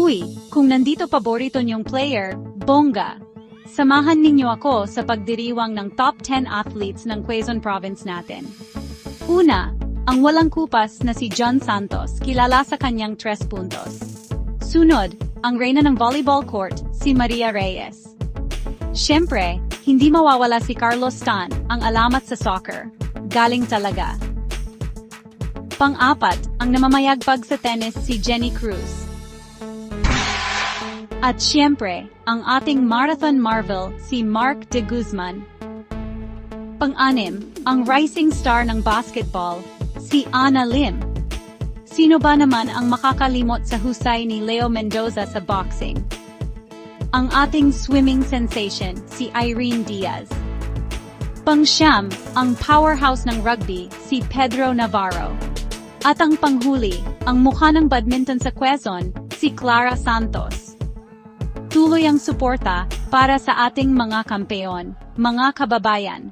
Uy, kung nandito paborito niyong player, bongga! Samahan ninyo ako sa pagdiriwang ng top 10 athletes ng Quezon Province natin. Una, ang walang kupas na si John Santos, kilala sa kanyang 3 puntos. Sunod, ang reyna ng volleyball court, si Maria Reyes. Siyempre, hindi mawawala si Carlos Tan, ang alamat sa soccer. Galing talaga. Pang-apat, ang namamayagpag sa tennis si Jenny Cruz. At siyempre, ang ating marathon marvel si Mark de Guzman. Pang-anim, ang rising star ng basketball, si Ana Lim. Sino ba naman ang makakalimot sa husay ni Leo Mendoza sa boxing? Ang ating swimming sensation, si Irene Diaz. Pang-siyam, ang powerhouse ng rugby, si Pedro Navarro. At ang panghuli, ang mukha ng badminton sa Quezon, si Clara Santos. Tuloy ang suporta para sa ating mga kampeon, mga kababayan.